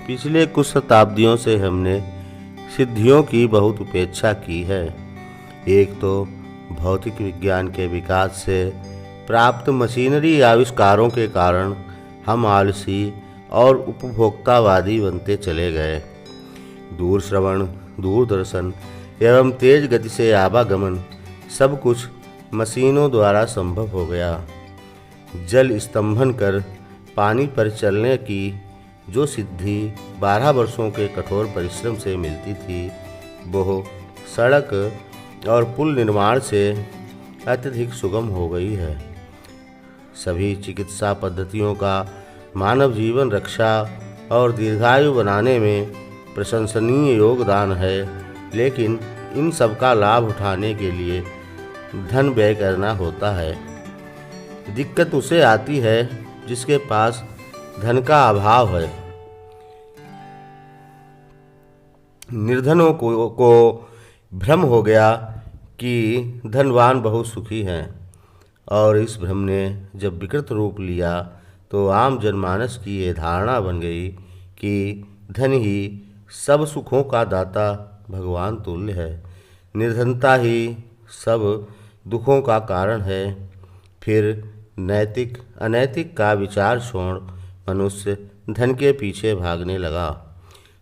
पिछले कुछ शताब्दियों से हमने सिद्धियों की बहुत उपेक्षा की है। एक तो भौतिक विज्ञान के विकास से प्राप्त मशीनरी आविष्कारों के कारण हम आलसी और उपभोक्तावादी बनते चले गए। दूर श्रवण, दूरदर्शन एवं तेज गति से आवागमन सब कुछ मशीनों द्वारा संभव हो गया। जल स्तंभन कर पानी पर चलने की जो सिद्धि 12 वर्षों के कठोर परिश्रम से मिलती थी, वो सड़क और पुल निर्माण से अत्यधिक सुगम हो गई है। सभी चिकित्सा पद्धतियों का मानव जीवन रक्षा और दीर्घायु बनाने में प्रशंसनीय योगदान है, लेकिन इन सब का लाभ उठाने के लिए धन व्यय करना होता है। दिक्कत उसे आती है जिसके पास धन का अभाव है। निर्धनों को भ्रम हो गया कि धनवान बहुत सुखी हैं, और इस भ्रम ने जब विकृत रूप लिया तो आम जनमानस की ये धारणा बन गई कि धन ही सब सुखों का दाता भगवान तुल्य है, निर्धनता ही सब दुखों का कारण है। फिर नैतिक अनैतिक का विचार छोड़ मनुष्य धन के पीछे भागने लगा।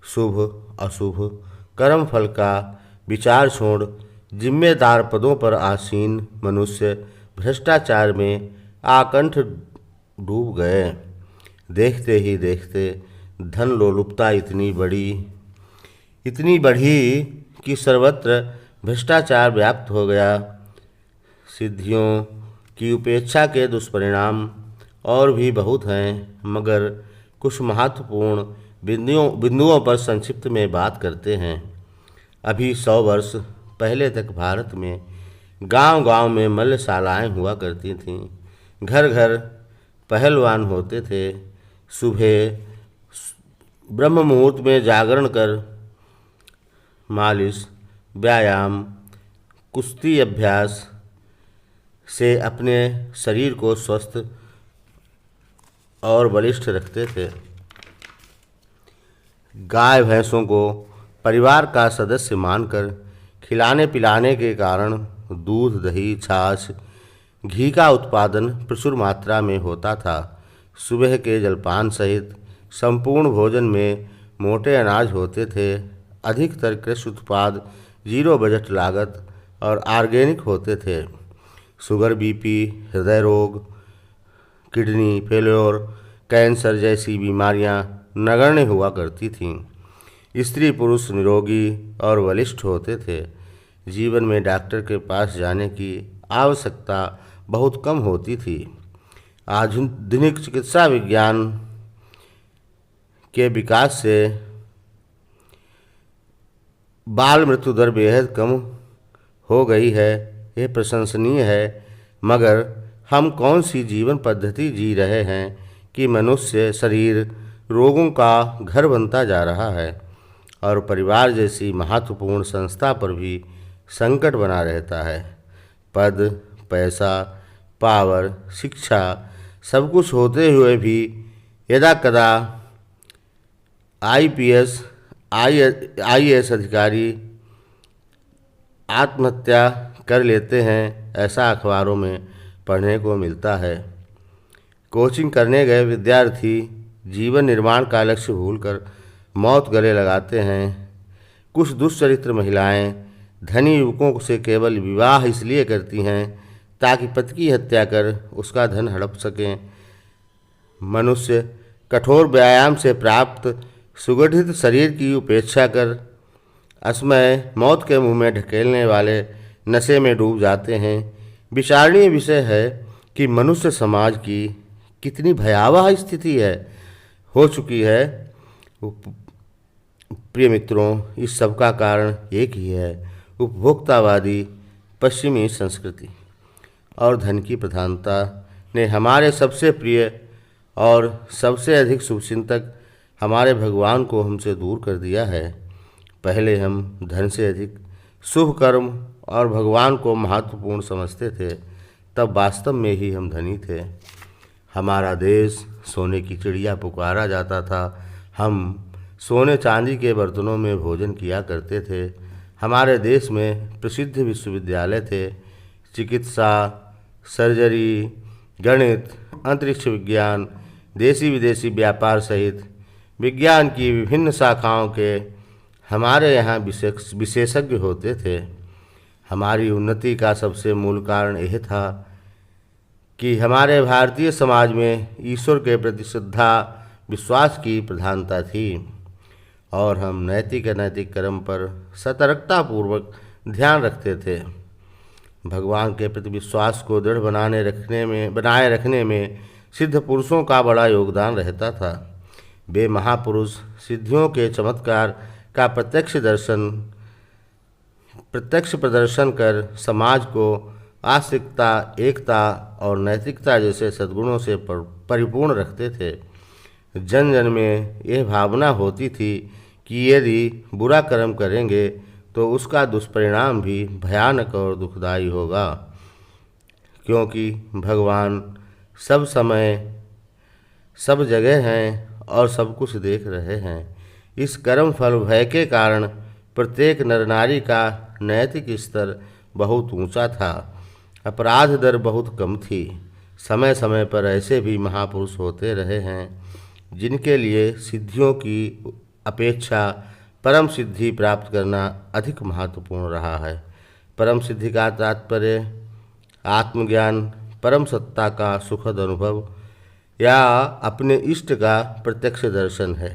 शुभ अशुभ कर्म फल का विचार छोड़ जिम्मेदार पदों पर आसीन मनुष्य भ्रष्टाचार में आकंठ डूब गए। देखते ही देखते धन लोलुपता इतनी बढ़ी कि सर्वत्र भ्रष्टाचार व्याप्त हो गया। सिद्धियों की उपेक्षा के दुष्परिणाम और भी बहुत हैं, मगर कुछ महत्वपूर्ण बिंदुओं पर संक्षिप्त में बात करते हैं। अभी 100 वर्ष पहले तक भारत में गांव-गांव में मल्लशालाएं हुआ करती थीं। घर घर पहलवान होते थे। सुबह ब्रह्म मुहूर्त में जागरण कर मालिश, व्यायाम, कुश्ती अभ्यास से अपने शरीर को स्वस्थ और बलिष्ठ रखते थे। गाय भैंसों को परिवार का सदस्य मानकर खिलाने पिलाने के कारण दूध, दही, छाछ, घी का उत्पादन प्रचुर मात्रा में होता था। सुबह के जलपान सहित संपूर्ण भोजन में मोटे अनाज होते थे। अधिकतर कृषि उत्पाद 0 बजट लागत और ऑर्गेनिक होते थे। शुगर, बीपी, हृदय रोग, किडनी फेल्योर, कैंसर जैसी बीमारियां नगण्य हुआ करती थीं। स्त्री पुरुष निरोगी और बलिष्ठ होते थे। जीवन में डॉक्टर के पास जाने की आवश्यकता बहुत कम होती थी। आधुनिक चिकित्सा विज्ञान के विकास से बाल मृत्यु दर बेहद कम हो गई है। यह प्रशंसनीय है, मगर हम कौन सी जीवन पद्धति जी रहे हैं कि मनुष्य शरीर रोगों का घर बनता जा रहा है और परिवार जैसी महत्वपूर्ण संस्था पर भी संकट बना रहता है। पद, पैसा, पावर, शिक्षा सब कुछ होते हुए भी यदा कदा आईपीएस, आईएएस अधिकारी आत्महत्या कर लेते हैं, ऐसा अखबारों में पढ़ने को मिलता है। कोचिंग करने गए विद्यार्थी जीवन निर्माण का लक्ष्य भूलकर मौत गले लगाते हैं। कुछ दुष्चरित्र महिलाएं धनी युवकों से केवल विवाह इसलिए करती हैं ताकि पति की हत्या कर उसका धन हड़प सकें। मनुष्य कठोर व्यायाम से प्राप्त सुगठित शरीर की उपेक्षा कर असमय मौत के मुंह में ढकेलने वाले नशे में डूब जाते हैं। विचारणीय विषय है कि मनुष्य समाज की कितनी भयावह स्थिति हो चुकी है। प्रिय मित्रों, इस सब का कारण एक ही है, उपभोक्तावादी पश्चिमी संस्कृति और धन की प्रधानता ने हमारे सबसे प्रिय और सबसे अधिक शुभचिंतक हमारे भगवान को हमसे दूर कर दिया है। पहले हम धन से अधिक शुभ कर्म और भगवान को महत्वपूर्ण समझते थे, तब वास्तव में ही हम धनी थे। हमारा देश सोने की चिड़िया पुकारा जाता था। हम सोने चांदी के बर्तनों में भोजन किया करते थे। हमारे देश में प्रसिद्ध विश्वविद्यालय थे। चिकित्सा, सर्जरी, गणित, अंतरिक्ष विज्ञान, देसी विदेशी व्यापार सहित विज्ञान की विभिन्न शाखाओं के हमारे यहाँ विशेषज्ञ होते थे। हमारी उन्नति का सबसे मूल कारण यह था कि हमारे भारतीय समाज में ईश्वर के प्रति श्रद्धा विश्वास की प्रधानता थी और हम नैतिक अनैतिक कर्म पर सतर्कतापूर्वक ध्यान रखते थे। भगवान के प्रति विश्वास को दृढ़ बनाए रखने में सिद्ध पुरुषों का बड़ा योगदान रहता था। वे महापुरुष सिद्धियों के चमत्कार का प्रत्यक्ष प्रदर्शन कर समाज को आस्तिकता, एकता और नैतिकता जैसे सद्गुणों से परिपूर्ण रखते थे। जन जन में यह भावना होती थी कि यदि बुरा कर्म करेंगे तो उसका दुष्परिणाम भी भयानक और दुखदायी होगा, क्योंकि भगवान सब समय सब जगह हैं और सब कुछ देख रहे हैं। इस कर्म फल भय के कारण प्रत्येक नर नारी का नैतिक स्तर बहुत ऊंचा था। अपराध दर बहुत कम थी। समय समय पर ऐसे भी महापुरुष होते रहे हैं जिनके लिए सिद्धियों की अपेक्षा परम सिद्धि प्राप्त करना अधिक महत्वपूर्ण रहा है। परम सिद्धि का तात्पर्य आत्मज्ञान, परम सत्ता का सुखद अनुभव या अपने इष्ट का प्रत्यक्ष दर्शन है।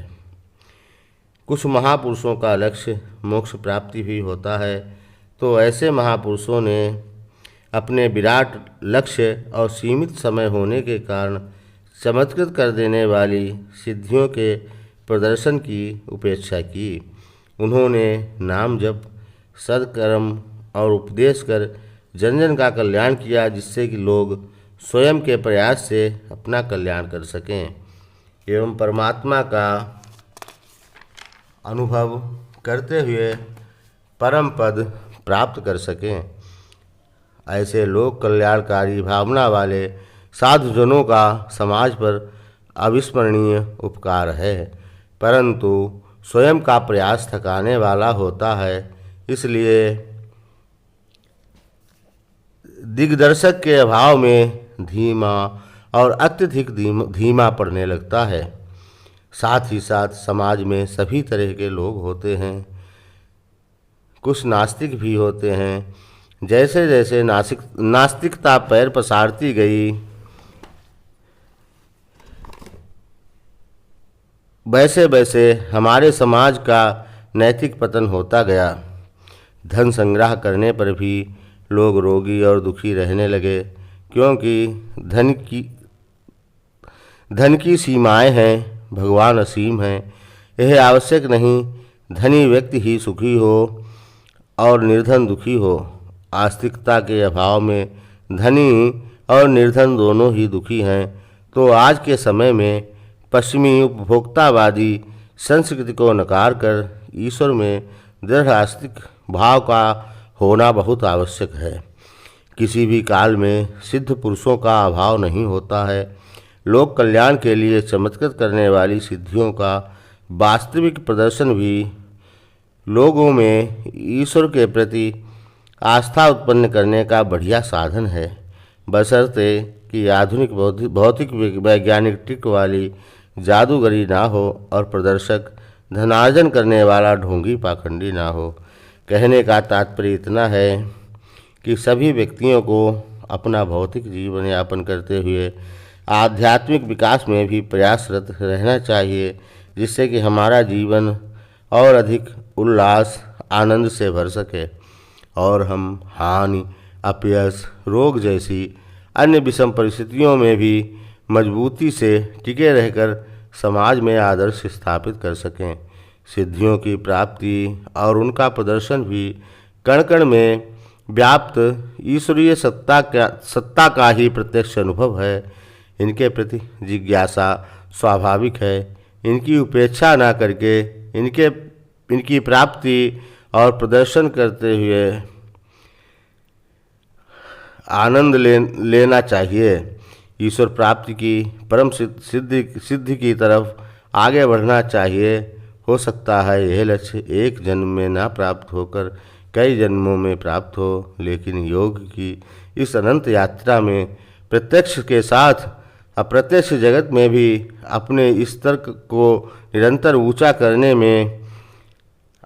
कुछ महापुरुषों का लक्ष्य मोक्ष प्राप्ति भी होता है, तो ऐसे महापुरुषों ने अपने विराट लक्ष्य और सीमित समय होने के कारण चमत्कृत कर देने वाली सिद्धियों के प्रदर्शन की उपेक्षा की। उन्होंने नाम जप, सत्कर्म और उपदेश कर जन जन का कल्याण किया, जिससे कि लोग स्वयं के प्रयास से अपना कल्याण कर सकें एवं परमात्मा का अनुभव करते हुए परम पद प्राप्त कर सकें। ऐसे लोक कल्याणकारी भावना वाले साधुजनों का समाज पर अविस्मरणीय उपकार है, परंतु स्वयं का प्रयास थकाने वाला होता है, इसलिए दिग्दर्शक के अभाव में धीमा और अत्यधिक धीमा पड़ने लगता है। साथ ही साथ समाज में सभी तरह के लोग होते हैं। कुछ नास्तिक भी होते हैं। जैसे जैसे नास्तिकता पैर पसारती गई, वैसे वैसे हमारे समाज का नैतिक पतन होता गया। धन संग्रह करने पर भी लोग रोगी और दुखी रहने लगे, क्योंकि धन की सीमाएं हैं, भगवान असीम हैं। यह आवश्यक नहीं धनी व्यक्ति ही सुखी हो और निर्धन दुखी हो। आस्तिकता के अभाव में धनी और निर्धन दोनों ही दुखी हैं। तो आज के समय में पश्चिमी उपभोक्तावादी संस्कृति को नकार कर ईश्वर में दृढ़ आस्तिक भाव का होना बहुत आवश्यक है। किसी भी काल में सिद्ध पुरुषों का अभाव नहीं होता है। लोक कल्याण के लिए चमत्कृत करने वाली सिद्धियों का वास्तविक प्रदर्शन भी लोगों में ईश्वर के प्रति आस्था उत्पन्न करने का बढ़िया साधन है, बशर्ते कि आधुनिक भौतिक वैज्ञानिक ट्रिक वाली जादूगरी ना हो और प्रदर्शक धनार्जन करने वाला ढोंगी पाखंडी ना हो। कहने का तात्पर्य इतना है कि सभी व्यक्तियों को अपना भौतिक जीवन यापन करते हुए आध्यात्मिक विकास में भी प्रयासरत रहना चाहिए, जिससे कि हमारा जीवन और अधिक उल्लास आनंद से भर सके और हम हानि, अपयश, रोग जैसी अन्य विषम परिस्थितियों में भी मजबूती से टिके रहकर समाज में आदर्श स्थापित कर सकें। सिद्धियों की प्राप्ति और उनका प्रदर्शन भी कण कण में व्याप्त ईश्वरीय सत्ता का ही प्रत्यक्ष अनुभव है। इनके प्रति जिज्ञासा स्वाभाविक है। इनकी उपेक्षा न करके इनकी प्राप्ति और प्रदर्शन करते हुए आनंद लेना चाहिए। ईश्वर प्राप्ति की परम सिद्धि की तरफ आगे बढ़ना चाहिए। हो सकता है यह लक्ष्य एक जन्म में ना प्राप्त होकर कई जन्मों में प्राप्त हो, लेकिन योग की इस अनंत यात्रा में प्रत्यक्ष के साथ अप्रत्यक्ष जगत में भी अपने स्तर को निरंतर ऊंचा करने में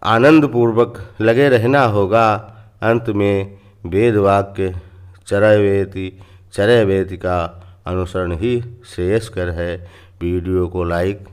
आनंदपूर्वक लगे रहना होगा। अंत में वेद वाक्य चरैवेति का अनुसरण ही श्रेयस्कर है। वीडियो को लाइक